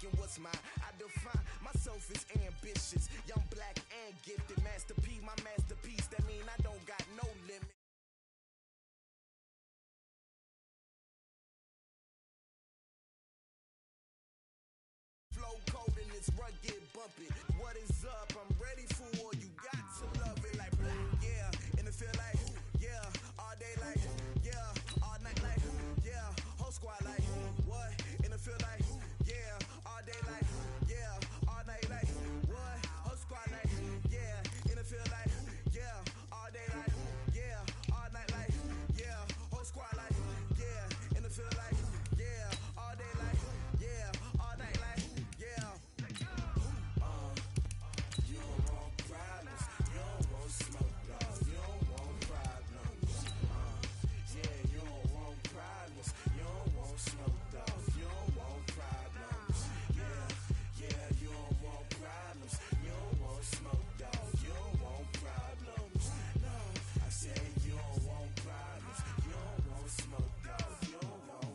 taking what's mine. I define myself as ambitious, young, black, and gifted. Master P, my masterpiece. That mean I don't got no limit. Flow cold and it's rugged, bumpy. What is up? I'm ready for war. You got to love it like yeah. And it feel like yeah. All day like yeah. All night like yeah. Whole squad like what? And it feel like yeah. All day like yeah. All night like what? Whole squad like yeah. And it feel like yeah. All day like yeah. All night like yeah. Whole squad like yeah. And it feel like yeah. All day like yeah. All night like yeah. You don't want problems. You don't want smoke, dog. You don't want problems. Yeah, you don't want problems. You don't want smoke, dog. You don't want problems. Yeah, yeah, you don't want problems. You don't want smoke, dog. You don't want problems. No, I said you don't want problems. You don't want smoke, dog. You don't want.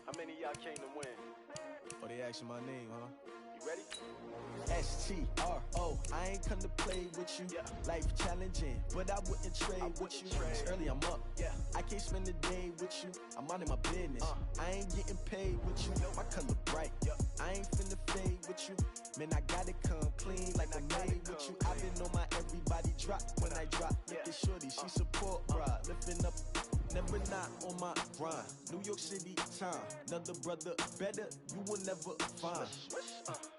How many of y'all came to win? Oh, they asking my name, huh? You ready? S-T-R-O, I ain't come to play with you. Yeah. Life challenging, but I wouldn't trade with you. It's early, I'm up. Yeah. I can't spend the day with you. I'm minding my business. I ain't getting paid with you. My color bright. Yep. I ain't finna fade with you. Man, I gotta come clean like I made with you. I've been on my everybody drop when I drop. Look at shorty, she support, bruh. Lifting up. Never not on my grind. New York City time. Another brother better, you will never find.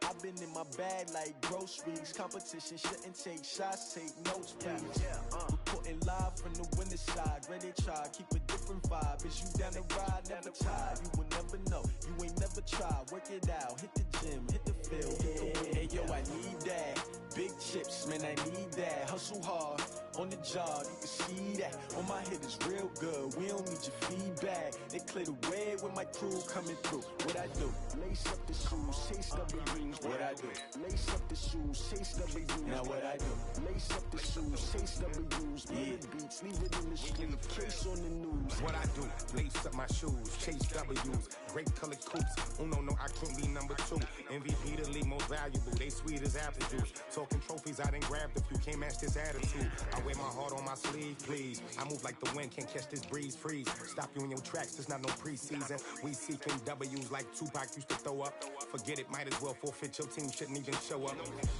I've been in my bag like groceries. Competition shouldn't take shots, take notes, please. Reporting live from the winter side. Ready to try, keep a different vibe. Is you down the ride, never tired. You will never know, you ain't never tried. Work it out, hit the gym, hit the field, hit the wind. Hey yo, I need that. Big chips, man, I need that. Hustle hard, on the job, you can see that. On my head is real good, we don't need your feedback. They clear the way with my crew coming through. What I do? Lace up the shoes, chase W's. What I do? Lace up the shoes, chase W's. Now what I do? Lace up the shoes, chase W's. Yeah. Beats, leave it in the street, case on the news. What I do? Lace up my shoes, chase W's. Great colored coops. Oh no, I can't be number 2. MVP the league most valuable. They sweet as apple juice. Talking trophies, I didn't grab the few. Can't match this attitude. I wear my heart on my sleeve, please. I move like the wind, can't catch this breeze, freeze. Stop you in your tracks, there's not no preseason. We seeking W's like Tupac used to throw up. Forget it, might as well forfeit. Your team shouldn't even show up.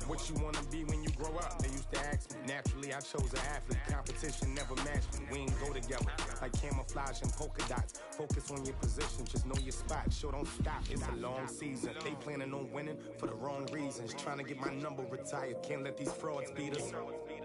What you wanna be when you grow up? They used to ask me. Naturally, I chose an athlete. Competition never matched me. We ain't go together like camouflage and polka dots. Focus on your position, just know your spot. Sure, don't stop. It's a long season. They planning on winning for the wrong reasons. Trying to get my number retired. Can't let these frauds beat us.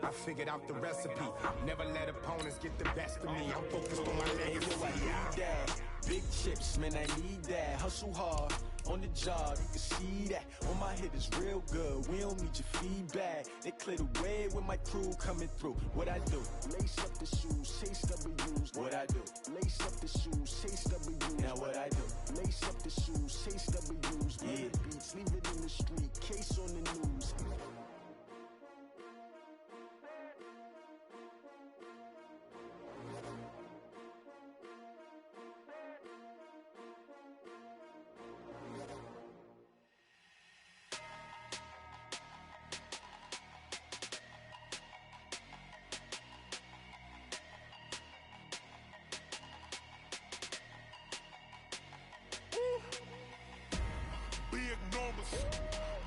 I figured out the recipe. Never let opponents get the best of me. I'm focused on my legacy. I need that. Big chips, man, I need that. Hustle hard, on the job, you can see that. On my head is real good, we don't need your feedback. They clear the way with my crew coming through. What I do? Lace up the shoes, chase W's. What I do? Lace up the shoes, chase W's. Now what I do? Lace up the shoes, chase W's. Yeah. Beats, leave it in the street, case on the news.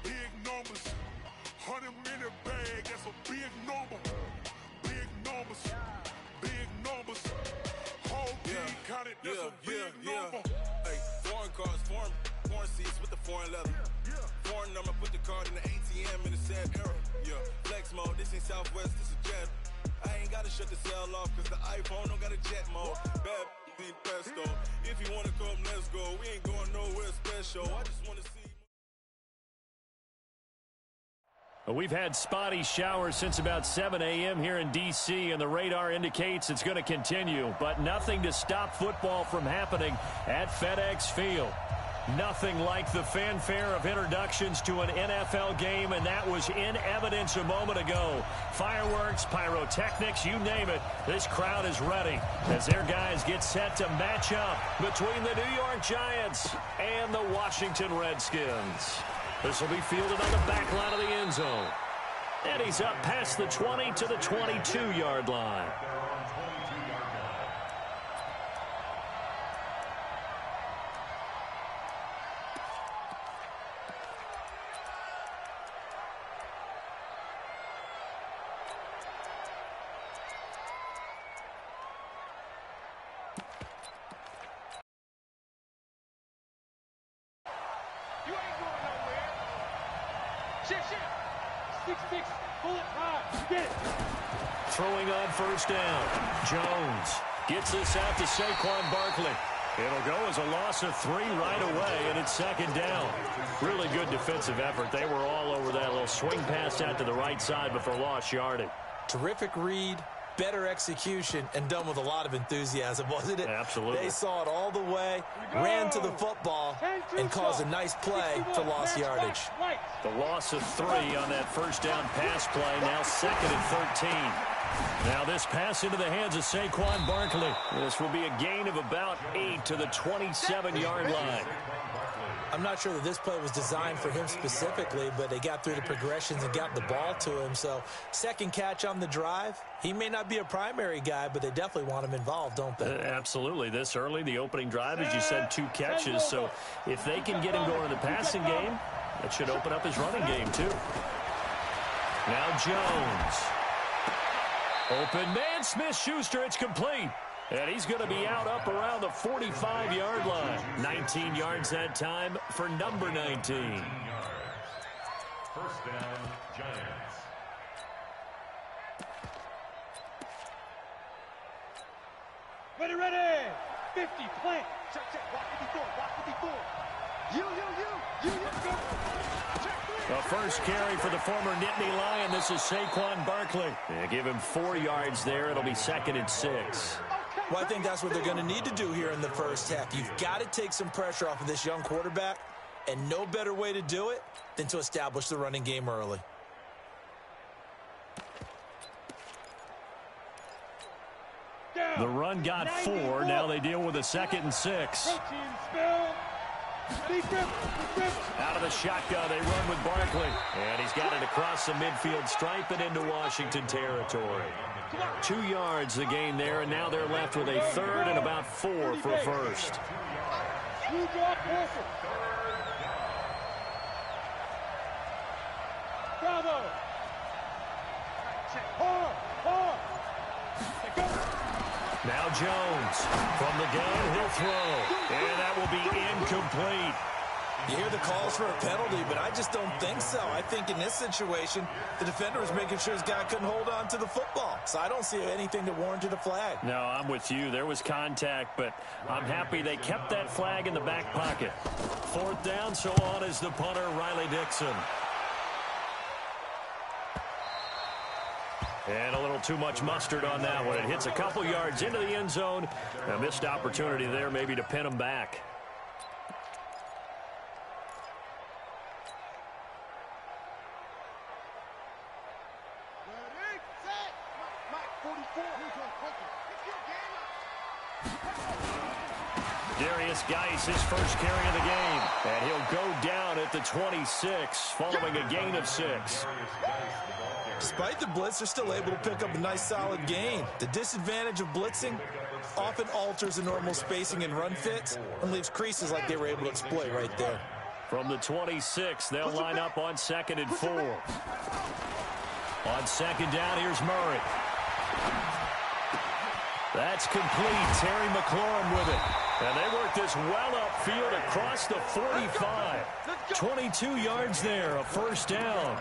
Big numbers, 100-minute bag, that's a big number. Big numbers, whole team counted, that's a big number. Hey, foreign cars, foreign seats with the foreign leather. Foreign number, put the card in the ATM in the sad era. Yeah, flex mode, this ain't Southwest, this is Jet. I ain't gotta shut the cell off, cause the iPhone don't got a jet mode. Bad ain't pesto, you wanna come, let's go. We ain't going nowhere special. I just wanna see. We've had spotty showers since about 7 a.m. here in D.C., and the radar indicates it's going to continue, but nothing to stop football from happening at FedEx Field. Nothing like the fanfare of introductions to an NFL game, and that was in evidence a moment ago. Fireworks, pyrotechnics, you name it, this crowd is ready as their guys get set to match up between the New York Giants and the Washington Redskins. This will be fielded on the back line of the end zone. And he's up past the 20 to the 22-yard line. You ain't going nowhere. Shift. 6-6. Pull it high. Get it. Throwing on first down. Jones gets this out to Saquon Barkley. It'll go as a loss of 3 right away, and it's second down. Really good defensive effort. They were all over that little swing pass out to the right side, but for lost yardage. Terrific read, better execution, and done with a lot of enthusiasm, wasn't it? Absolutely. They saw it all the way, ran to the football, and caused a nice play for lost yardage. The loss of 3 on that first down pass play, now second and 13. Now this pass into the hands of Saquon Barkley. This will be a gain of about 8 to the 27-yard line. I'm not sure that this play was designed for him specifically, but they got through the progressions and got the ball to him. So second catch on the drive. He may not be a primary guy, but they definitely want him involved, don't they? Absolutely. This early, the opening drive, as you said, 2 catches. So if they can get him going in the passing game, that should open up his running game too. Now Jones. Open man, Smith-Schuster, it's complete. And he's going to be out up around the 45-yard line. 19 yards that time for number 19. First down, Giants. Ready. 50, plant. Check. Walk with the four. You. Go. The first carry for the former Nittany Lion. This is Saquon Barkley. They give him 4 yards there. It'll be second and 6. Well, I think that's what they're going to need to do here in the first half. You've got to take some pressure off of this young quarterback, and no better way to do it than to establish the running game early. The run got 4. Now they deal with a second and 6. Out of the shotgun, they run with Barkley. And he's got it across the midfield stripe and into Washington territory. 2 yards the gain there, and now they're left with a third and about 4 for first. Bravo. Now Jones from the gun, he'll throw, and that will be incomplete. You hear the calls for a penalty, but I just don't think so. I think in this situation, the defender was making sure his guy couldn't hold on to the football. So I don't see anything that warranted a flag. No, I'm with you. There was contact, but I'm happy they kept that flag in the back pocket. 4th down, so on is the punter, Riley Dixon. And a little too much mustard on that one. It hits a couple yards into the end zone. A missed opportunity there maybe to pin him back. Darius Geis, his first carry of the game. And he'll go down at the 26 following a gain of 6. Despite the blitz, they're still able to pick up a nice solid gain. The disadvantage of blitzing often alters the normal spacing and run fits and leaves creases like they were able to exploit right there. From the 26, they'll line up on 2nd and 4. On 2nd down, here's Murray. That's complete. Terry McLaurin with it. And they work this well upfield across the 45. 22 yards there, a first down.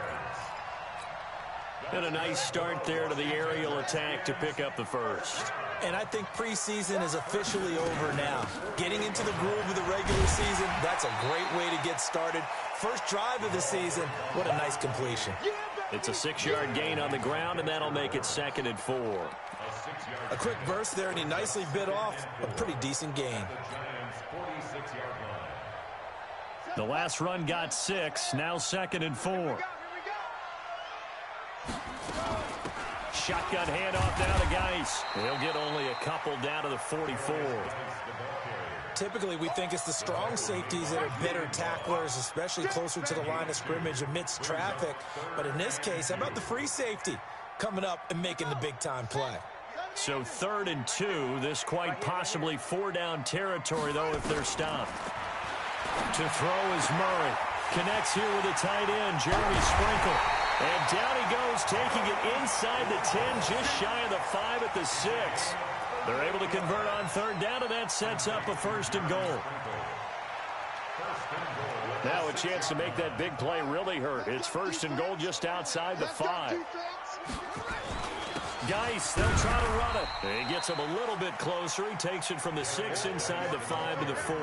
And a nice start there to the aerial attack to pick up the first. And I think preseason is officially over now. Getting into the groove of the regular season, that's a great way to get started. First drive of the season, what a nice completion. It's a 6-yard gain on the ground, and that'll make it 2nd and 4. A quick burst there, and he nicely bit off a pretty decent gain. The last run got 6, now 2nd and 4. Shotgun handoff now to Geis. He'll get only a couple down to the 44. Typically, we think it's the strong safeties that are better tacklers, especially closer to the line of scrimmage amidst traffic. But in this case, how about the free safety coming up and making the big-time play? So 3rd and 2. This quite possibly 4-down territory, though, if they're stopped. To throw is Murray. Connects here with a tight end, Jeremy Sprinkle. And down he goes, taking it inside the 10, just shy of the 5 at the 6. They're able to convert on 3rd down, and that sets up a 1st and goal. Now a chance to make that big play really hurt. It's 1st and goal just outside the 5. Geis, they'll try to run it. He gets him a little bit closer. He takes it from the 6 inside the 5 to the 4.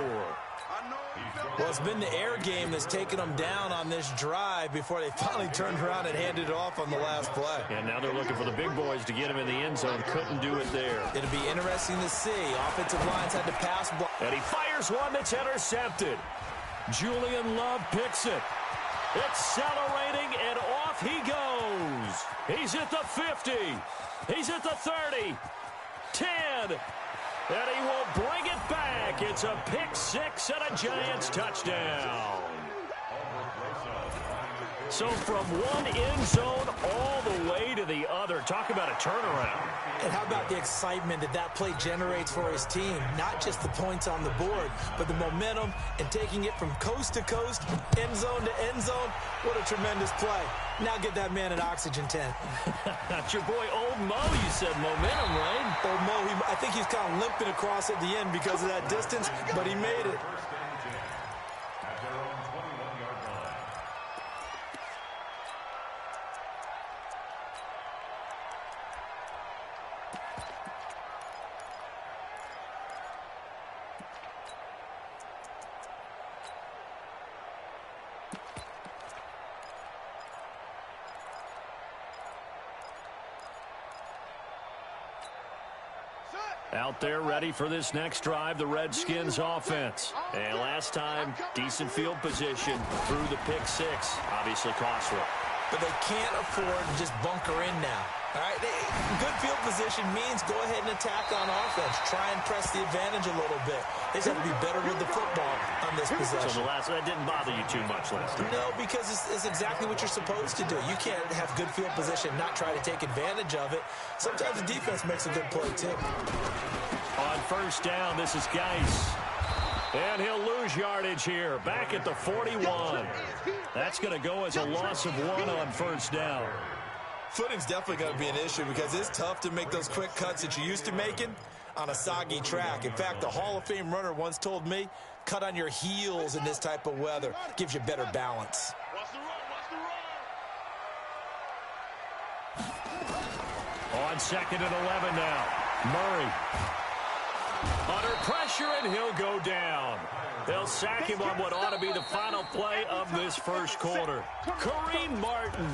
Well, it's been the air game that's taken them down on this drive before they finally turned around and handed it off on the last play. And now they're looking for the big boys to get him in the end zone. Couldn't do it there. It'll be interesting to see. Offensive lines had to pass block. And he fires one that's intercepted. Julian Love picks it. Accelerating, and off he goes. He's at the 50. He's at the 30. 10. And he will bring it back. It's a pick 6 and a Giants touchdown. So from one end zone all the way to the other. Talk about a turnaround. And how about the excitement that that play generates for his team? Not just the points on the board, but the momentum and taking it from coast to coast, end zone to end zone. What a tremendous play. Now get that man an oxygen tent. That's your boy Old Mo, you said. Momentum, right? Old Mo, I think he's kind of limping across at the end because of that distance, but he made it. Out there ready for this next drive, the Redskins offense. And last time, decent field position through the pick 6. Obviously costly. But they can't afford to just bunker in now. All right, good field position means go ahead and attack on offense. Try and press the advantage a little bit. They just have to be better with the football on this possession. So that didn't bother you too much last time? No, because it's exactly what you're supposed to do. You can't have good field position, not try to take advantage of it. Sometimes the defense makes a good play, too. On 1st down, this is Geis. And he'll lose yardage here. Back at the 41. That's going to go as a loss of 1 on 1st down. Footing's definitely going to be an issue because it's tough to make those quick cuts that you're used to making on a soggy track. In fact, the Hall of Fame runner once told me, cut on your heels in this type of weather. Gives you better balance. On 2nd and 11 now. Murray. Under pressure, and he'll go down. They'll sack him on what ought to be the final play of this first quarter. Kareem Martin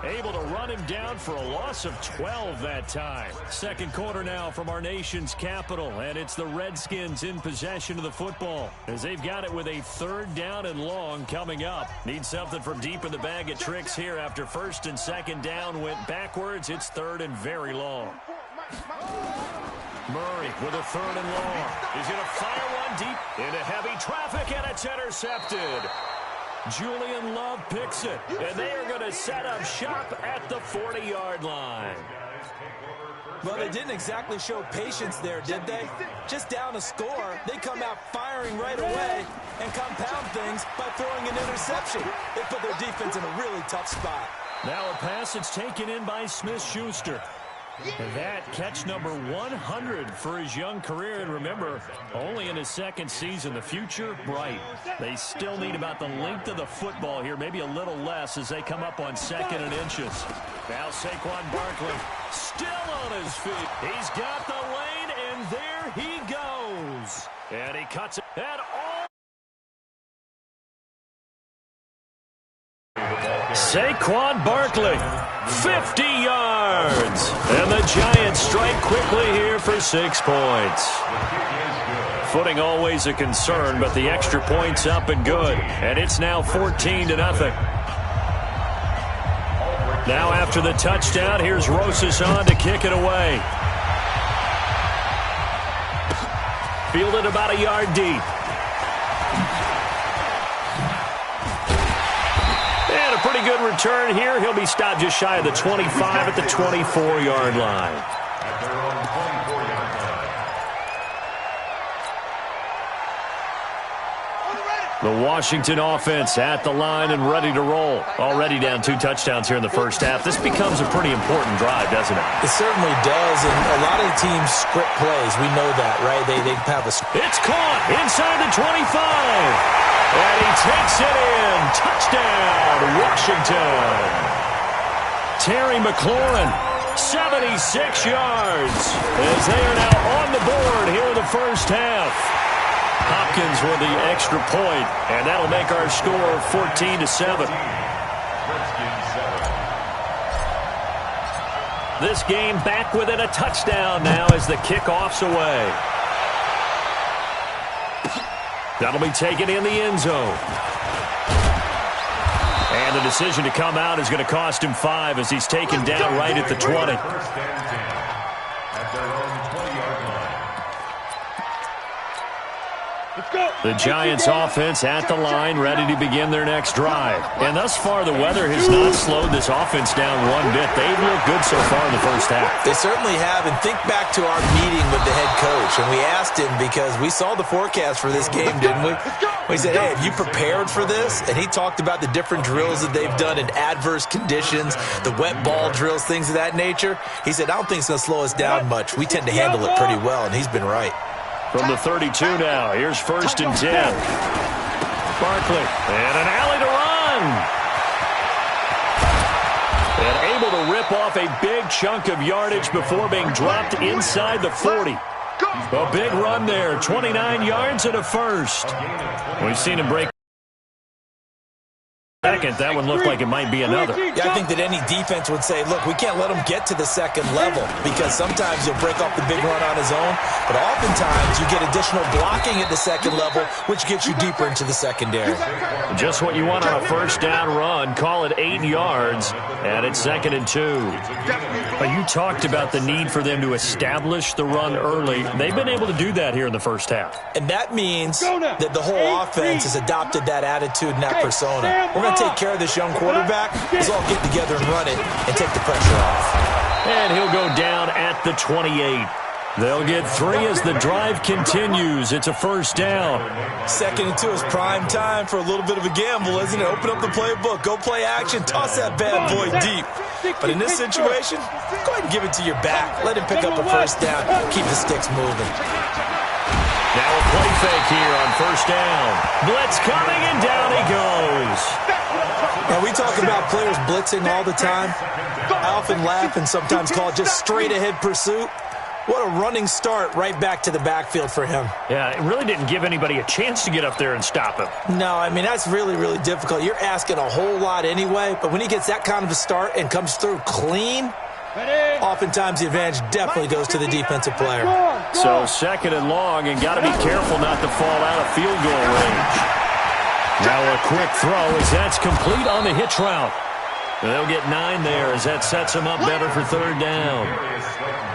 able to run him down for a loss of 12 that time. Second quarter now from our nation's capital, and it's the Redskins in possession of the football as they've got it with a 3rd down and long coming up. Need something from deep in the bag of tricks here after 1st and 2nd down went backwards. It's 3rd and very long. Murray with a 3rd and long. He's going to fire one deep into heavy traffic, and it's intercepted. Julian Love picks it, and they are going to set up shop at the 40-yard line. Well, they didn't exactly show patience there, did they? Just down a score, they come out firing right away and compound things by throwing an interception. They put their defense in a really tough spot. Now a pass that's taken in by Smith-Schuster. And that catch number 100 for his young career. And remember, only in his 2nd season, the future bright. They still need about the length of the football here, maybe a little less as they come up on 2nd and inches. Now Saquon Barkley still on his feet. He's got the leg. And he cuts it. And all. Saquon Barkley, 50 yards. And the Giants strike quickly here for 6 points. Footing always a concern, but the extra point's up and good. And it's now 14-0. Now after the touchdown, here's Rosas on to kick it away. Fielded about a yard deep. And a pretty good return here. He'll be stopped just shy of the 25 at the 24-yard line. At their own 24-yard line. The Washington offense at the line and ready to roll. Already down 2 touchdowns here in the first half. This becomes a pretty important drive, doesn't it? It certainly does, and a lot of the teams script plays. We know that, right? They have a... It's caught inside the 25. And he takes it in. Touchdown, Washington. Terry McLaurin, 76 yards, as they are now on the board here in the first half. Hopkins with the extra point, and that'll make our score 14-7. This game back within a touchdown now as the kickoff's away. That'll be taken in the end zone. And the decision to come out is going to cost him 5 as he's taken down right at the 20. The Giants offense at the line, ready to begin their next drive. And thus far, the weather has not slowed this offense down one bit. They've looked good so far in the first half. They certainly have. And think back to our meeting with the head coach. And we asked him, because we saw the forecast for this game, didn't we? We said, hey, have you prepared for this? And he talked about the different drills that they've done in adverse conditions, the wet ball drills, things of that nature. He said, I don't think it's going to slow us down much. We tend to handle it pretty well, and he's been right. From the 32 now, here's 1st and 10. Barkley, and an alley to run. And able to rip off a big chunk of yardage before being dropped inside the 40. A big run there, 29 yards and a first. We've seen him break. Second, that one looked like it might be another. Yeah, I think that any defense would say, look, we can't let him get to the second level, because sometimes he'll break off the big run on his own, but oftentimes you get additional blocking at the second level, which gets you deeper into the secondary. Just what you want on a first down run. Call it 8 yards, and it's 2nd and 2. But you talked about the need for them to establish the run early. They've been able to do that here in the first half. And that means that the whole offense has adopted that attitude and that persona. We're going to take care of this young quarterback. Let's all get together and run it and take the pressure off. And he'll go down at the 28. They'll get 3 as the drive continues. It's a first down. 2nd and 2 is prime time for a little bit of a gamble, isn't it? Open up the playbook, go play action, toss that bad boy deep. But in this situation, go ahead and give it to your back. Let him pick up a first down. Keep the sticks moving. Now a play fake here on first down. Blitz coming, and down he goes. Now, we talk about players blitzing all the time. I often laugh and sometimes call it just straight-ahead pursuit. What a running start right back to the backfield for him. Yeah, it really didn't give anybody a chance to get up there and stop him. No, I mean, that's really, really difficult. You're asking a whole lot anyway, but when he gets that kind of a start and comes through clean, oftentimes the advantage definitely goes to the defensive player. So 2nd and long, and got to be careful not to fall out of field goal range. Now a quick throw as that's complete on the hitch route. They'll get 9 there as that sets them up better for 3rd down.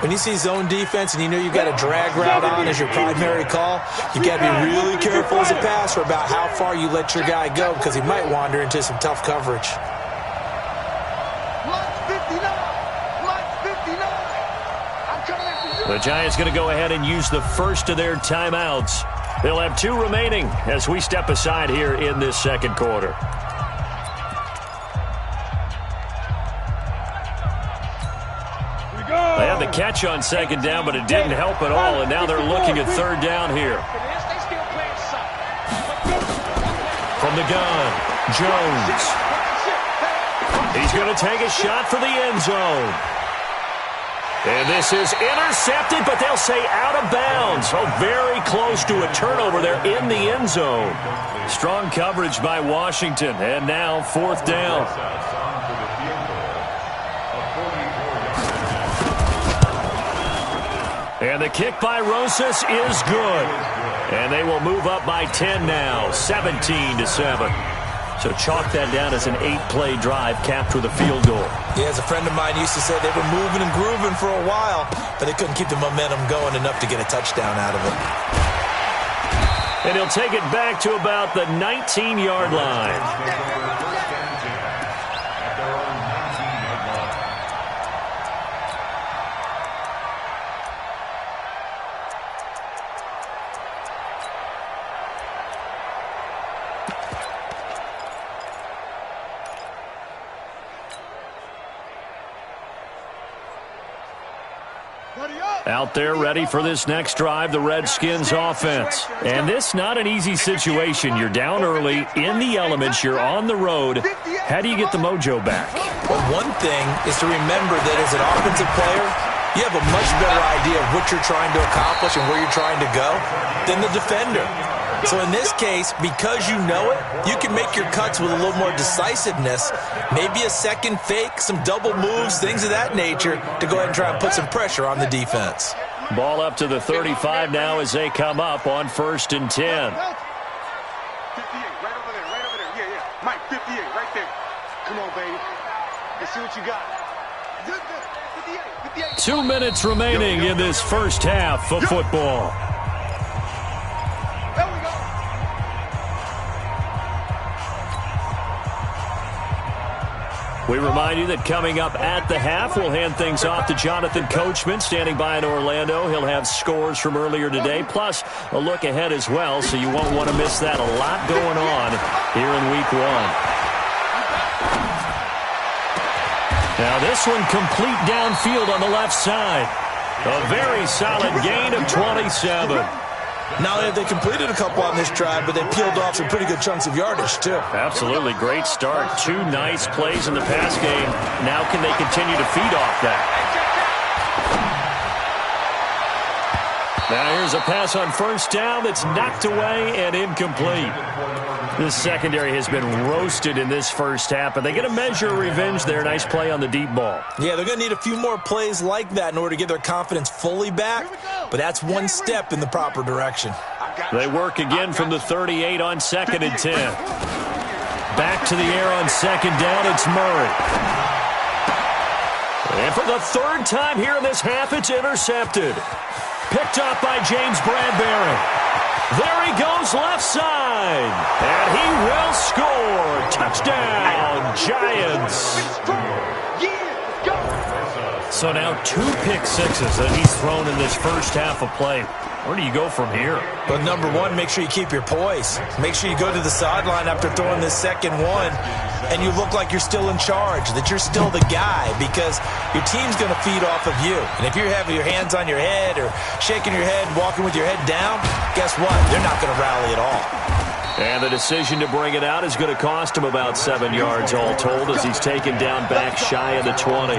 When you see zone defense and you know you've got a drag route on as your primary call, you got to be really careful as a passer about how far you let your guy go, because he might wander into some tough coverage. The Giants going to go ahead and use the first of their timeouts. They'll have 2 remaining as we step aside here in this second quarter. They had the catch on 2nd down, but it didn't help at all, and now they're looking at 3rd down here. From the gun, Jones. He's going to take a shot for the end zone. And this is intercepted, but they'll say out of bounds. Oh, very close to a turnover there in the end zone. Strong coverage by Washington, and now 4th down. And the kick by Rosas is good. And they will move up by 10 now, 17-7. So chalk that down as an 8-play drive capped with a field goal. Yeah, as a friend of mine used to say, they were moving and grooving for a while, but they couldn't keep the momentum going enough to get a touchdown out of it. And he'll take it back to about the 19-yard line. Out there ready for this next drive, the Redskins offense. And this not an easy situation. You're down early, in the elements, you're on the road. How do you get the mojo back? Well, one thing is to remember that as an offensive player, you have a much better idea of what you're trying to accomplish and where you're trying to go than the defender. So in this case, because you know it, you can make your cuts with a little more decisiveness, maybe a second fake, some double moves, things of that nature, to go ahead and try and put some pressure on the defense. Ball up to the 35 now as they come up on 1st and 10. 58, right over there. Yeah. Mike, 58, right there. Come on, baby. Let's see what you got. Good. 58. 2 minutes remaining in this first half of football. There we go. We remind you that coming up at the half, we'll hand things off to Jonathan Coachman, standing by in Orlando. He'll have scores from earlier today, plus a look ahead as well, so you won't want to miss that. A lot going on here in Week 1. Now this one complete downfield on the left side. A very solid gain of 27. Not only have they completed a couple on this drive, but they peeled off some pretty good chunks of yardage, too. Absolutely. Great start. 2 nice plays in the pass game. Now can they continue to feed off that? Now here's a pass on 1st down that's knocked away and incomplete. This secondary has been roasted in this first half, but they get a measure of revenge there. Nice play on the deep ball. Yeah, they're going to need a few more plays like that in order to get their confidence fully back, but that's one step in the proper direction. They work again from the 38 on 2nd and 10. Back to the air on 2nd down, it's Murray. And for the 3rd time here in this half, it's intercepted. Picked up by James Bradbury. There he goes left side. And he will score. Touchdown, Giants. So now 2 pick sixes that he's thrown in this first half of play. Where do you go from here? But number one, make sure you keep your poise. Make sure you go to the sideline after throwing this second one, and you look like you're still in charge, that you're still the guy, because your team's going to feed off of you. And if you're having your hands on your head or shaking your head, walking with your head down, guess what? They're not going to rally at all. And the decision to bring it out is going to cost him about 7 yards all told as he's taken down back shy of the 20.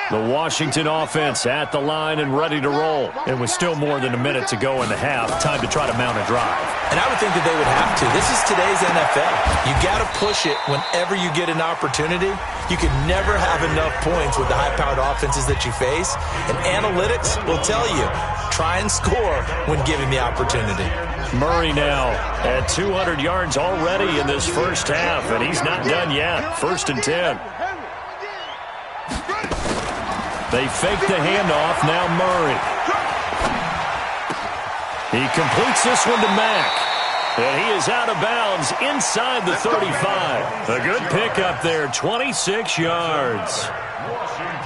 The Washington offense at the line and ready to roll. And with still more than a minute to go in the half, time to try to mount a drive. And I would think that they would have to. This is today's NFL. You got to push it whenever you get an opportunity. You can never have enough points with the high-powered offenses that you face. And analytics will tell you, try and score when given the opportunity. Murray now at 200 yards already in this first half, and he's not done yet. 1st and 10. They fake the handoff, now Murray. He completes this one to Mack. And he is out of bounds inside the 35. A good pickup there, 26 yards.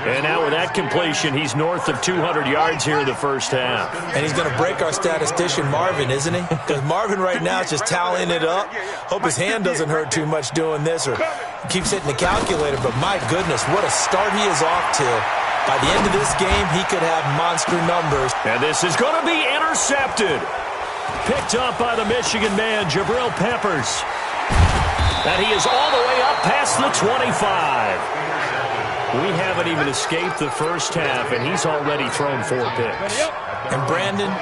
And now with that completion, he's north of 200 yards here in the first half. And he's going to break our statistician, Marvin, isn't he? Because Marvin right now is just tallying it up. Hope his hand doesn't hurt too much doing this or keeps hitting the calculator. But my goodness, what a start he is off to. By the end of this game, he could have monster numbers. And this is going to be intercepted. Picked up by the Michigan man, Jabril Peppers. And he is all the way up past the 25. We haven't even escaped the first half, and he's already thrown 4 picks. And Brandon,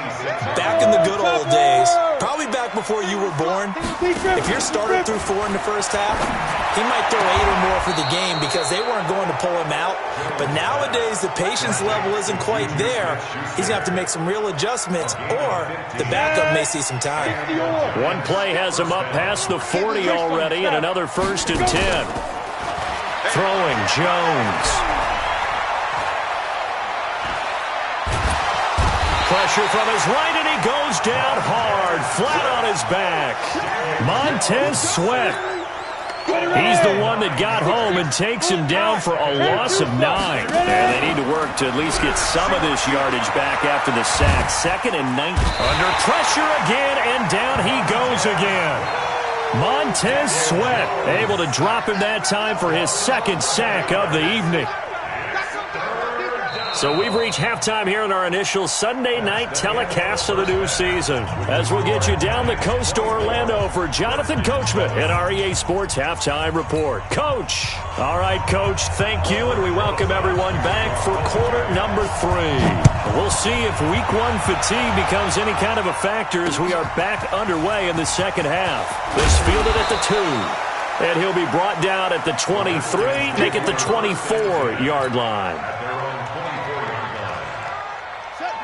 back in the good old days, probably back before you were born, if your starter threw 4 in the first half, he might throw 8 or more for the game because they weren't going to pull him out. But nowadays, the patience level isn't quite there. He's going to have to make some real adjustments, or the backup may see some time. One play has him up past the 40 already, and another 1st and 10. Throwing Jones. Pressure from his right, and he goes down hard, flat on his back. Montez Sweat. He's the one that got home and takes him down for a loss of 9. And they need to work to at least get some of this yardage back after the sack. 2nd and 9. Under pressure again, and down he goes again. Montez Sweat able to drop him that time for his 2nd sack of the evening. So we've reached halftime here in our initial Sunday night telecast of the new season. As we'll get you down the coast to Orlando for Jonathan Coachman in our EA Sports Halftime Report. Coach. All right, Coach, thank you, and we welcome everyone back for quarter number 3. We'll see if week 1 fatigue becomes any kind of a factor as we are back underway in the second half. This fielded at the 2. And he'll be brought down at the 23, make it the 24-yard line.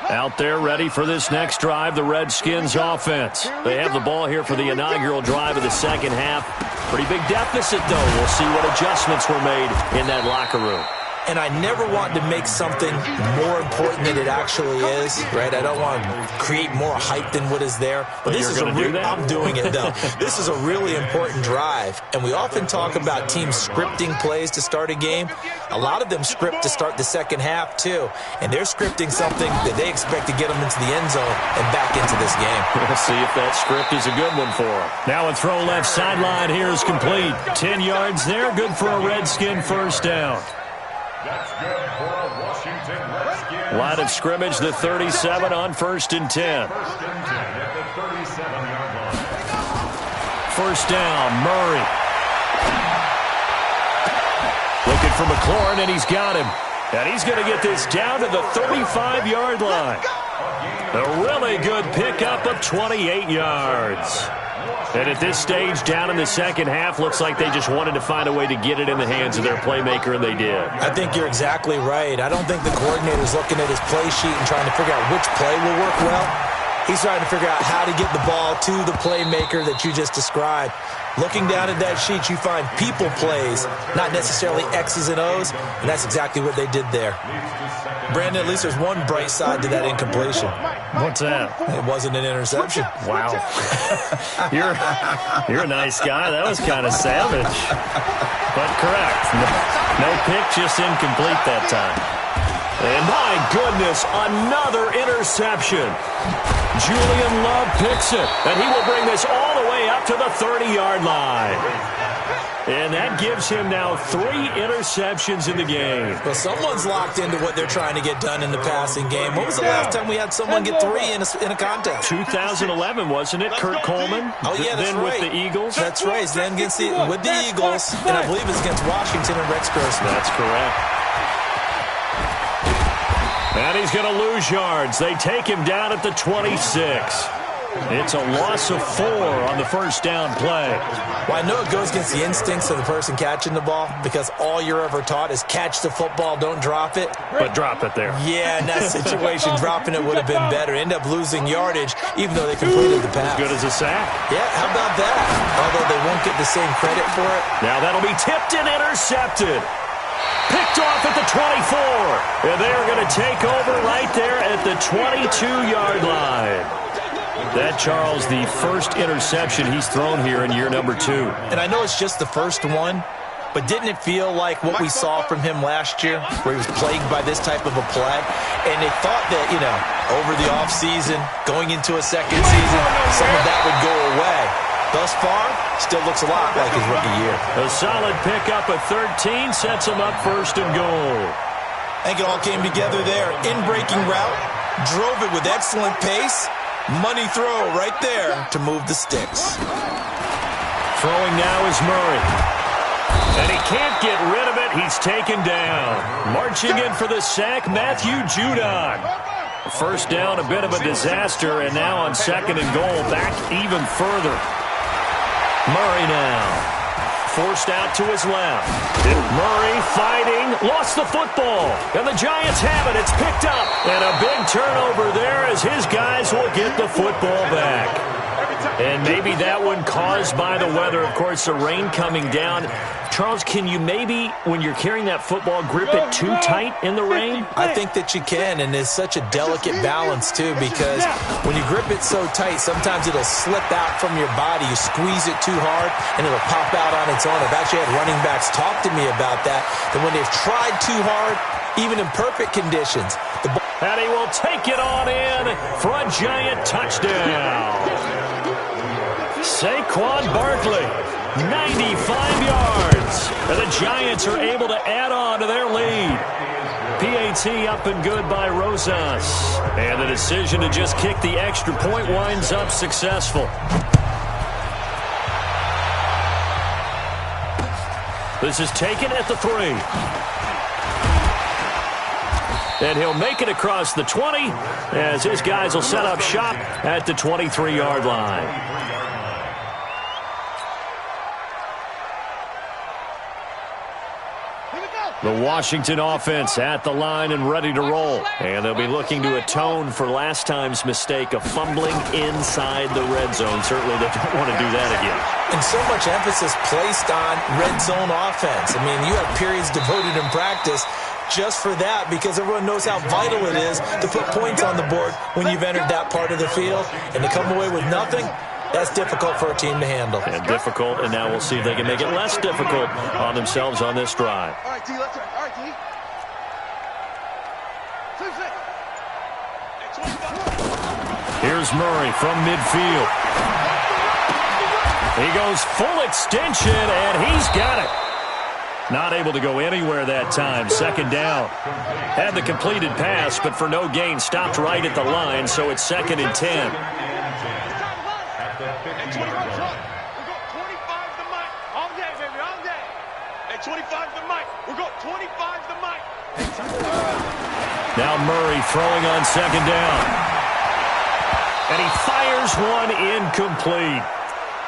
Out there ready for this next drive, the Redskins offense. They have the ball here for the inaugural drive of the second half. Pretty big deficit, though. We'll see what adjustments were made in that locker room. And I never want to make something more important than it actually is, right? I don't want to create more hype than what is there. But this is I'm doing it, though. This is a really important drive. And we often talk about teams scripting plays to start a game. A lot of them script to start the second half, too. And they're scripting something that they expect to get them into the end zone and back into this game. We'll see if that script is a good one for them. Now a throw left sideline here is complete. 10 yards there, good for a Redskin first down. That's good for a Washington Redskins. Line of scrimmage, the 37 on 1st and 10. 1st and 10 at the 37-yard line. First down, Murray. Looking for McLaurin, and he's got him. And he's going to get this down to the 35-yard line. A really good pickup of 28 yards. And at this stage, down in the second half, looks like they just wanted to find a way to get it in the hands of their playmaker, and they did. I think you're exactly right. I don't think the coordinator's looking at his play sheet and trying to figure out which play will work well. He's trying to figure out how to get the ball to the playmaker that you just described. Looking down at that sheet, you find people plays, not necessarily X's and O's, and that's exactly what they did there. Brandon, at least there's one bright side to that incompletion. What's that? It wasn't an interception. Wow. You're a nice guy. That was kind of savage. But correct. No pick, just incomplete that time. And my goodness, another interception. Julian Love picks it, and he will bring this all the way up to the 30-yard line. And that gives him now 3 interceptions in the game. Well, someone's locked into what they're trying to get done in the passing game. When was the last time we had someone get 3 in a contest? 2011, wasn't it? Kurt Coleman? Oh, yeah, that's then right. With the Eagles? That's right. Then against with the Eagles, and I believe it's against Washington and Rex Grossman. That's correct. And he's going to lose yards. They take him down at the 26. It's a loss of 4 on the first down play. Well, I know it goes against the instincts of the person catching the ball because all you're ever taught is catch the football, don't drop it. But drop it there. Yeah, in that situation, dropping it would have been better. End up losing yardage, even though they completed the pass. As good as a sack. Yeah, how about that? Although they won't get the same credit for it. Now that'll be tipped and intercepted. Picked off at the 24. And they're going to take over right there at the 22-yard line. That, Charles, the first interception he's thrown here in year number 2. And I know it's just the first one, but didn't it feel like what we saw from him last year, where he was plagued by this type of a play? And they thought that, over the offseason, going into a second season, some of that would go away. Thus far, still looks a lot like his rookie year. A solid pickup of 13 sets him up first and goal. I think it all came together there. In-breaking route, drove it with excellent pace. Money throw right there to move the sticks. Throwing now is Murray. And he can't get rid of it. He's taken down. Marching in for the sack, Matthew Judon. First down, a bit of a disaster, and now on 2nd and goal, back even further. Murray now. Forced out to his left. Murray fighting, lost the football. And the Giants have it. It's picked up. And a big turnover there as his guys will get the football back. And maybe that one caused by the weather. Of course, the rain coming down. Charles, can you maybe, when you're carrying that football, grip it too tight in the rain? I think that you can, and it's such a delicate balance, too, because when you grip it so tight, sometimes it'll slip out from your body. You squeeze it too hard, and it'll pop out on its own. I've actually had running backs talk to me about that when they've tried too hard, even in perfect conditions. And he will take it on in for a Giant touchdown. Saquon Barkley, 95 yards. And the Giants are able to add on to their lead. PAT up and good by Rosas. And the decision to just kick the extra point winds up successful. This is taken at the 3. And he'll make it across the 20 as his guys will set up shop at the 23-yard line. The Washington offense at the line and ready to roll. And they'll be looking to atone for last time's mistake of fumbling inside the red zone. Certainly they don't want to do that again. And so much emphasis placed on red zone offense. I mean, you have periods devoted in practice just for that, because everyone knows how vital it is to put points on the board when you've entered that part of the field. And to come away with nothing, that's difficult for a team to handle. And difficult, and now we'll see if they can make it less difficult on themselves on this drive. All right, D, let's turn. All right, D. Here's Murray from midfield. He goes full extension, and he's got it. Not able to go anywhere that time. 2nd down. Had the completed pass, but for no gain, stopped right at the line, so it's 2nd and 10. Now Murray throwing on 2nd down. And he fires one incomplete.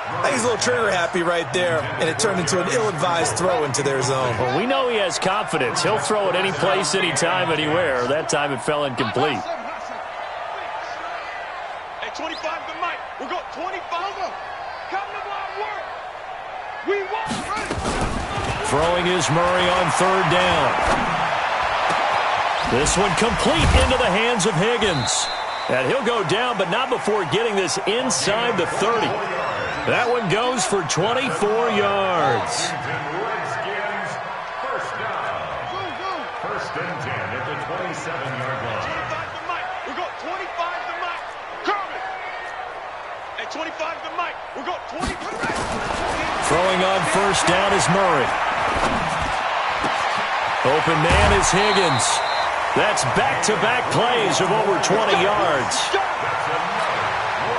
I think he's a little trigger happy right there, and it turned into an ill-advised throw into their zone. Well, we know he has confidence. He'll throw it any place, anytime, anywhere. That time it fell incomplete. At 25 to Mike. We'll go 25. Come to my work. We won. Throwing is Murray on 3rd down. This one complete into the hands of Higgins. And he'll go down, but not before getting this inside the 30. That one goes for 24 yards. Redskins, first down. First and 10 at the 27-yard line. 25 to Mike. We'll go 25 to Mike. Kermit. At 25 to Mike. We'll go 20. Throwing on 1st down is Murray. Open man is Higgins. That's back-to-back plays of over 20 yards.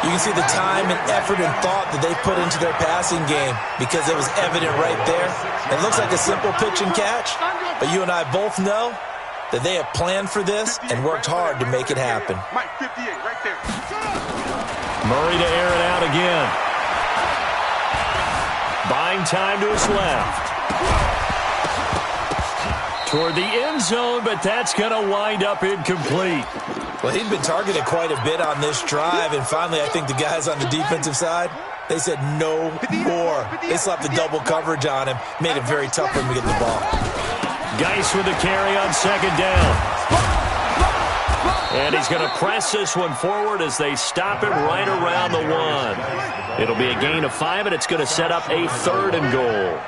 You can see the time and effort and thought that they put into their passing game because it was evident right there. It looks like a simple pitch and catch, but you and I both know that they have planned for this and worked hard to make it happen. Mike 58 right there. Murray to air it out again. Buying time to his left. Toward the end zone, but that's going to wind up incomplete. Well, he'd been targeted quite a bit on this drive, and finally I think the guys on the defensive side, they said no more. They slapped the double coverage on him, made it very tough for him to get the ball. Geis with the carry on 2nd down. And he's going to press this one forward as they stop him right around the 1. It'll be a gain of 5, and it's going to set up a 3rd and goal.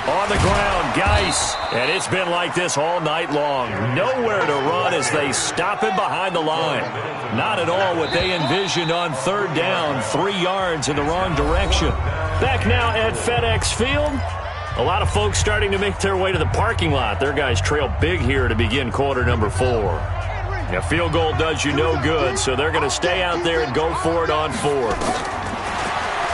On the ground, Geis. And it's been like this all night long. Nowhere to run as they stop him behind the line. Not at all what they envisioned on 3rd down. 3 yards in the wrong direction. Back now at FedEx Field. A lot of folks starting to make their way to the parking lot. Their guys trail big here to begin quarter number 4. A field goal does you no good, so they're going to stay out there and go for it on fourth.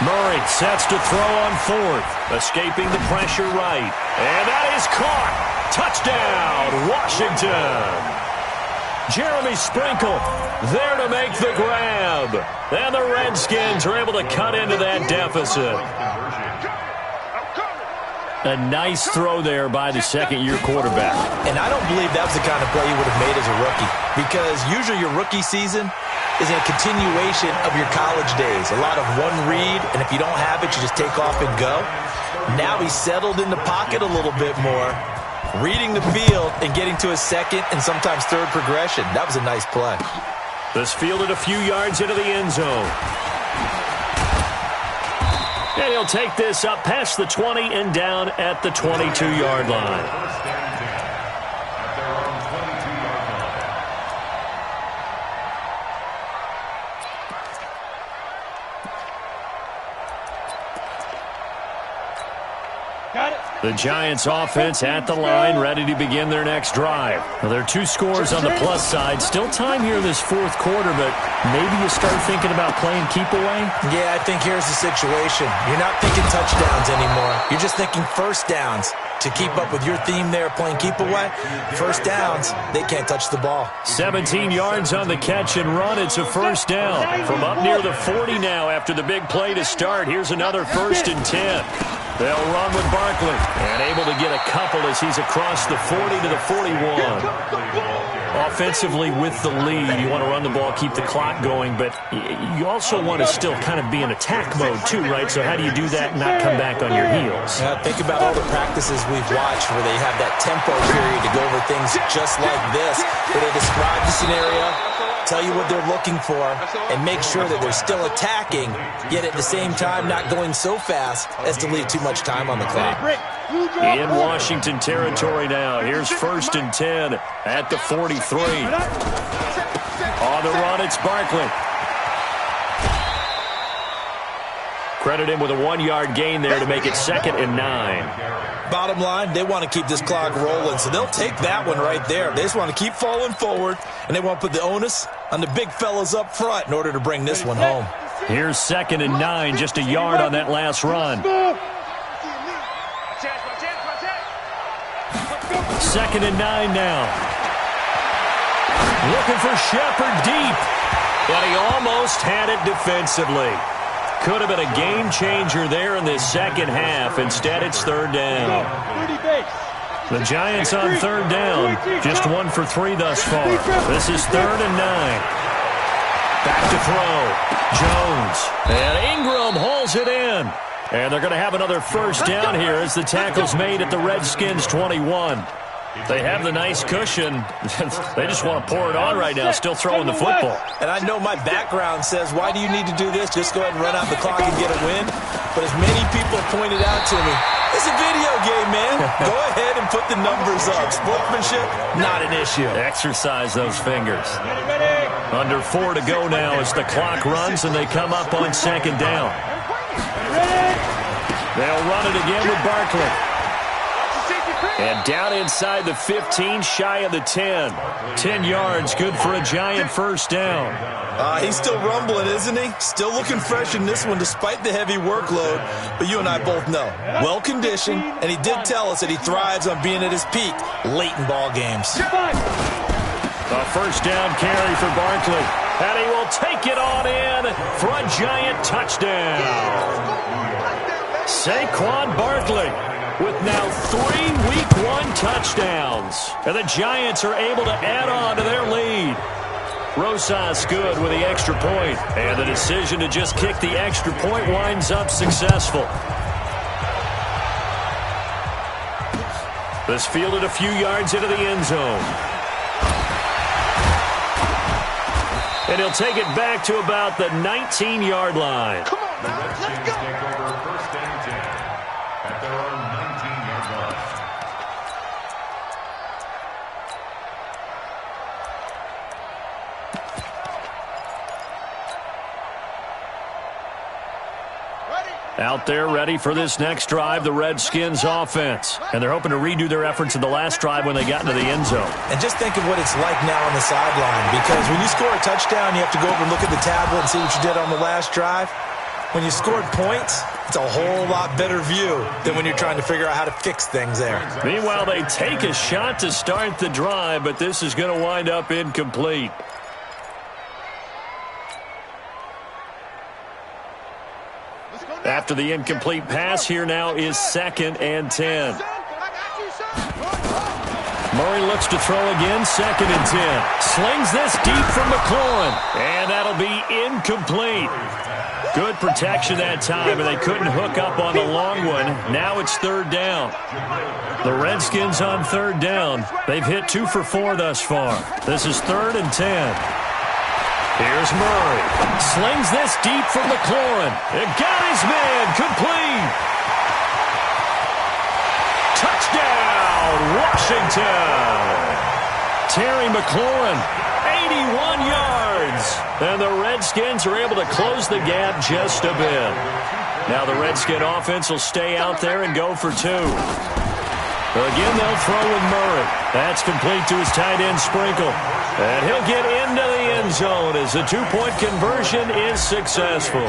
Murray sets to throw on fourth, escaping the pressure right. And that is caught. Touchdown, Washington. Jeremy Sprinkle there to make the grab. And the Redskins are able to cut into that deficit. A nice throw there by the second-year quarterback. And I don't believe that was the kind of play he would have made as a rookie, because usually your rookie season is a continuation of your college days. A lot of one read, and if you don't have it, you just take off and go. Now he's settled in the pocket a little bit more, reading the field and getting to his second and sometimes third progression. That was a nice play. This fielded a few yards into the end zone. And he'll take this up past the 20 and down at the 22-yard line. The Giants offense at the line, ready to begin their next drive. Well, there are 2 scores on the plus side. Still time here in this fourth quarter, but maybe you start thinking about playing keep away? Yeah, I think here's the situation. You're not thinking touchdowns anymore. You're just thinking first downs. To keep up with your theme there, playing keep away, first downs, they can't touch the ball. 17 yards on the catch and run. It's a first down. From up near the 40 now after the big play to start. Here's another 1st and 10. They'll run with Barkley, and able to get a couple as he's across the 40 to the 41. Offensively with the lead, you want to run the ball, keep the clock going, but you also want to still kind of be in attack mode too, right? So how do you do that and not come back on your heels? Think about all the practices we've watched where they have that tempo period to go over things just like this, where they describe the scenario, tell you what they're looking for, and make sure that they're still attacking, yet at the same time not going so fast as to leave too much time on the clock. In Washington territory now. Here's 1st and 10 at the 43. On the run, it's Barkley. Credit him with a 1-yard gain there to make it 2nd and 9. Bottom line, they want to keep this clock rolling, so they'll take that one right there. They just want to keep falling forward, and they want to put the onus on the big fellas up front in order to bring this one home. Here's 2nd and 9, just a yard on that last run. 2nd and 9 now. Looking for Shepard deep, but he almost had it defensively. Could have been a game changer there in this second half. Instead, it's 3rd down. The Giants on 3rd down. Just 1 for 3 thus far. This is 3rd and 9. Back to throw. Jones. And Ingram hauls it in. And they're going to have another first down here as the tackle's made at the Redskins 21. They have the nice cushion. They just want to pour it on right now, still throwing the football. And I know my background says, why do you need to do this? Just go ahead and run out the clock and get a win. But as many people have pointed out to me, it's a video game, man. Go ahead and put the numbers up. Sportsmanship, not an issue. Exercise those fingers. Under 4 to go now as the clock runs and they come up on 2nd down. They'll run it again with Barkley. And down inside the 15, shy of the 10. 10 yards, good for a Giant first down. He's still rumbling, isn't he? Still looking fresh in this one despite the heavy workload. But you and I both know, well-conditioned, and he did tell us that he thrives on being at his peak late in ball games. A first down carry for Barkley. And he will take it on in for a Giant touchdown. Saquon Barkley with now 3 Week 1 touchdowns. And the Giants are able to add on to their lead. Rosas good with the extra point. And the decision to just kick the extra point winds up successful. This fielded a few yards into the end zone. And he'll take it back to about the 19-yard line. Come on, now, let's go. Take over 1st and 10 at their own 19-yard line. Ready? Out there ready for this next drive, the Redskins offense. And they're hoping to redo their efforts in the last drive when they got into the end zone. And just think of what it's like now on the sideline, because when you score a touchdown, you have to go over and look at the tablet and see what you did on the last drive. When you scored points, it's a whole lot better view than when you're trying to figure out how to fix things there. Meanwhile, they take a shot to start the drive, but this is going to wind up incomplete. After the incomplete pass, here now is 2nd and 10. Murray looks to throw again, 2nd and 10. Slings this deep from McLaurin, and that'll be incomplete. Good protection that time, and they couldn't hook up on the long one. Now it's 3rd down. The Redskins on 3rd down. They've hit 2 for 4 thus far. This is 3rd and 10. Here's Murray. Slings this deep from McLaurin. It got his man. Complete. Touchdown, Washington. Terry McLaurin, 81 yards. And the Redskins are able to close the gap just a bit. Now the Redskin offense will stay out there and go for 2. Again, they'll throw with Murray. That's complete to his tight end, Sprinkle. And he'll get into the end zone as the 2-point conversion is successful.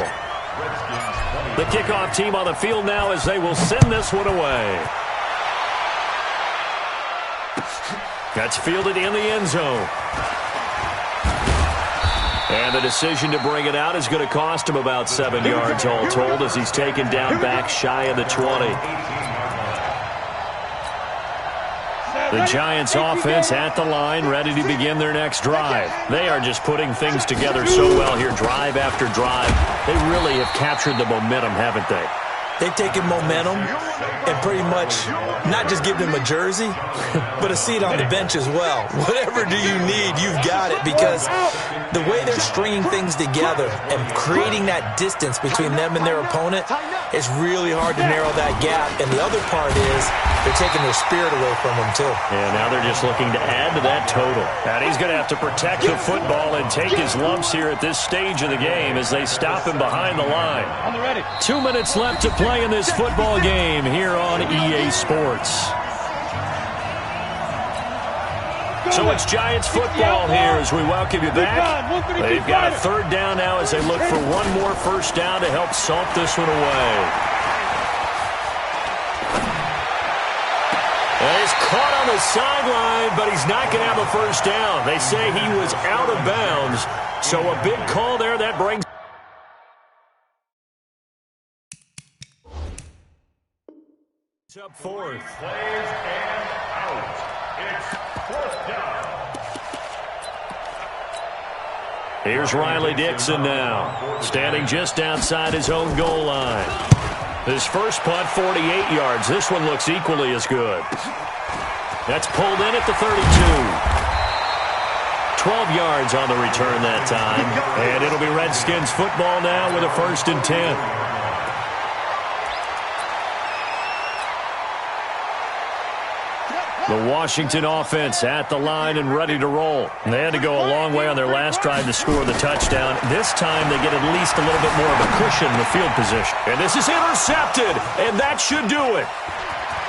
The kickoff team on the field now as they will send this one away. That's fielded in the end zone. And the decision to bring it out is going to cost him about 7 yards all told as he's taken down back shy of the 20. The Giants offense at the line, ready to begin their next drive. They are just putting things together so well here, drive after drive. They really have captured the momentum, haven't they? They've taken momentum and pretty much not just given him a jersey, but a seat on the bench as well. Whatever do you need, you've got it, because the way they're stringing things together and creating that distance between them and their opponent, it's really hard to narrow that gap. And the other part is they're taking their spirit away from them, too. And now they're just looking to add to that total. And he's going to have to protect the football and take his lumps here at this stage of the game as they stop him behind the line. 2 minutes left to play in this football game here on EA Sports. So it's Giants football here as we welcome you back. They've got a 3rd down now as they look for one more first down to help salt this one away. And he's caught on the sideline, but he's not going to have a first down. They say he was out of bounds, so a big call there that brings up 4th. Plays and out. It's 4th down. Here's Riley Dixon now, standing just outside his own goal line. His first punt, 48 yards. This one looks equally as good. That's pulled in at the 32. 12 yards on the return that time. And it'll be Redskins football now with a 1st and 10. The Washington offense at the line and ready to roll. They had to go a long way on their last drive to score the touchdown. This time they get at least a little bit more of a cushion in the field position. And this is intercepted, and that should do it.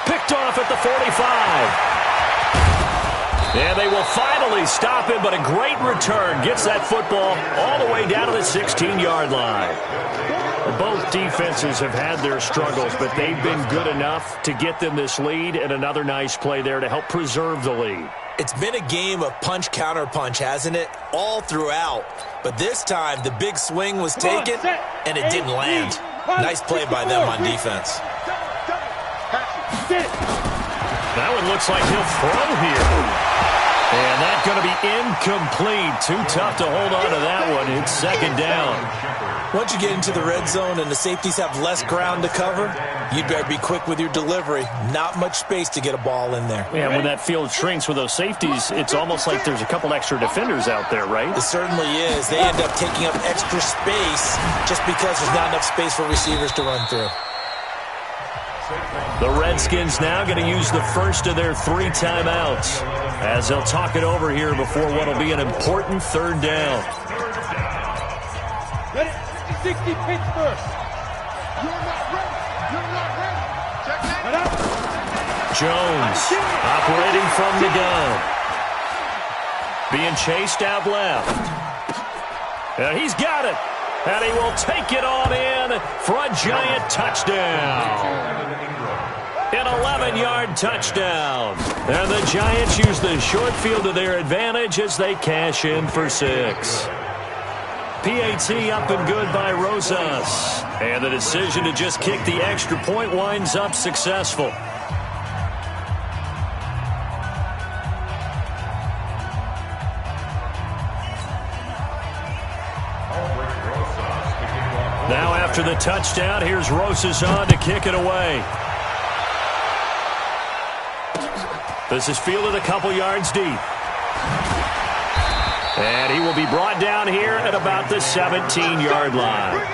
Picked off at the 45. And they will finally stop him, but a great return. Gets that football all the way down to the 16-yard line. Both defenses have had their struggles, but they've been good enough to get them this lead, and another nice play there to help preserve the lead. It's been a game of punch-counter-punch, hasn't it? All throughout. But this time, the big swing was taken, and it didn't land. Nice play by them on defense. That one looks like he'll throw here. And that's going to be incomplete. Too tough to hold on to that one. It's 2nd down. Once you get into the red zone and the safeties have less ground to cover, you'd better be quick with your delivery. Not much space to get a ball in there. Yeah, when that field shrinks with those safeties, it's almost like there's a couple extra defenders out there, right? It certainly is. They end up taking up extra space just because there's not enough space for receivers to run through. The Redskins now going to use the first of their 3 timeouts as they'll talk it over here before what will be an important 3rd down. 60 Pittsburgh. Jones operating from the gun. Being chased out left. And he's got it. And he will take it on in for a giant touchdown. An 11-yard touchdown. And the Giants use the short field to their advantage as they cash in for 6. PAT up and good by Rosas. And the decision to just kick the extra point winds up successful. Now after the touchdown, here's Rosas on to kick it away. This is fielded a couple yards deep. And he will be brought down here at about the 17-yard line.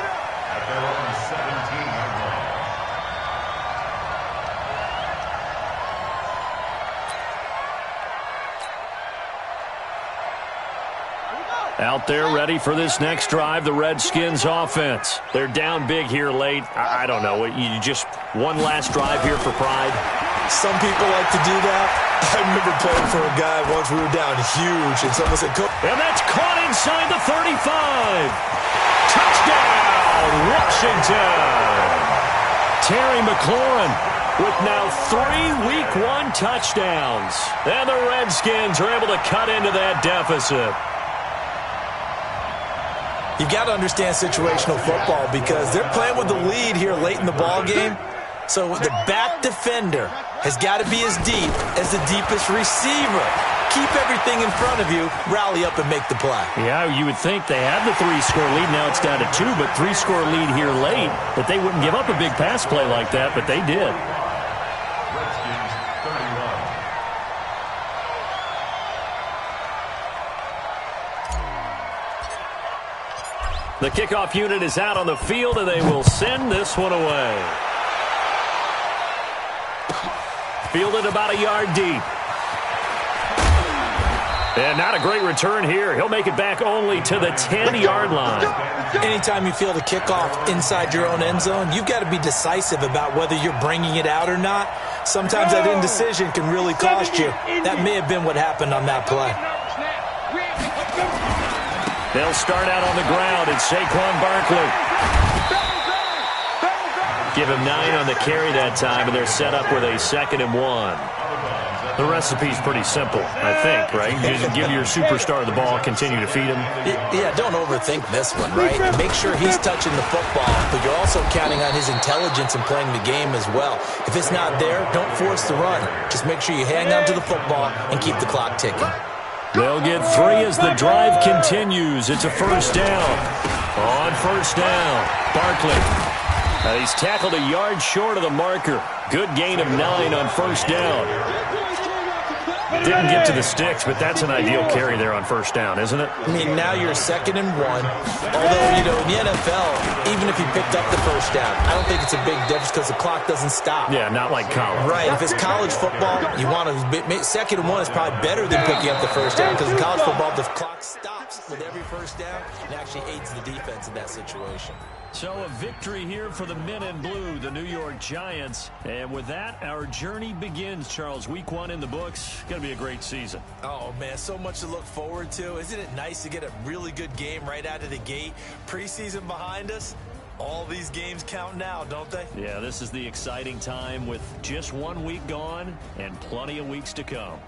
Out there ready for this next drive, the Redskins offense. They're down big here late. I don't know. You just one last drive here for pride? Some people like to do that. I remember playing for a guy once we were down huge, and someone said, "Coach." And that's caught inside the 35. Touchdown, Washington. Terry McLaurin with now 3 Week 1 touchdowns. And the Redskins are able to cut into that deficit. You've got to understand situational football because they're playing with the lead here late in the ball game. So the back defender has got to be as deep as the deepest receiver. Keep everything in front of you, rally up and make the play. Yeah, you would think they had the 3-score lead. Now it's down to 2, but 3-score lead here late, that they wouldn't give up a big pass play like that, but they did. The kickoff unit is out on the field, and they will send this one away. Fielded about a yard deep. And not a great return here. He'll make it back only to the 10-yard line. Anytime you field a kickoff inside your own end zone, you've got to be decisive about whether you're bringing it out or not. Sometimes that indecision can really cost you. That may have been what happened on that play. They'll start out on the ground. It's Saquon Barkley. Give him 9 on the carry that time, and they're set up with a 2nd and 1. The recipe's pretty simple, I think, right? You just give your superstar the ball, continue to feed him. Yeah, don't overthink this one, right? Make sure he's touching the football, but you're also counting on his intelligence in playing the game as well. If it's not there, don't force the run. Just make sure you hang on to the football and keep the clock ticking. They'll get 3 as the drive continues. It's a first down. On first down, Barkley. He's tackled a yard short of the marker. Good gain of 9 on first down. Didn't get to the sticks, but that's an ideal carry there on first down, isn't it? I mean, now you're 2nd and 1. Although, you know, in the NFL, even if you picked up the first down, I don't think it's a big difference because the clock doesn't stop. Yeah, not like college. Right. If it's college football, you want to 2nd and 1 is probably better than picking up the first down because in college football, the clock stops with every first down and actually aids the defense in that situation. So a victory here for the men in blue, the New York Giants. And with that, our journey begins, Charles. Week 1 in the books. Going to be a great season. Oh, man, so much to look forward to. Isn't it nice to get a really good game right out of the gate? Preseason behind us. All these games count now, don't they? Yeah, this is the exciting time with just 1 week gone and plenty of weeks to come.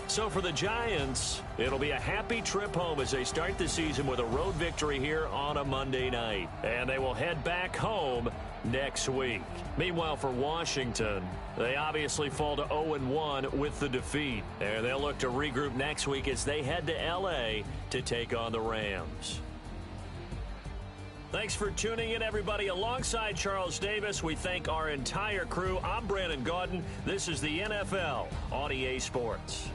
So for the Giants, it'll be a happy trip home as they start the season with a road victory here on a Monday night. And they will head back home next week. Meanwhile, for Washington, they obviously fall to 0-1 with the defeat. And they'll look to regroup next week as they head to L.A. to take on the Rams. Thanks for tuning in, everybody. Alongside Charles Davis, we thank our entire crew. I'm Brandon Gaudin. This is the NFL on EA Sports.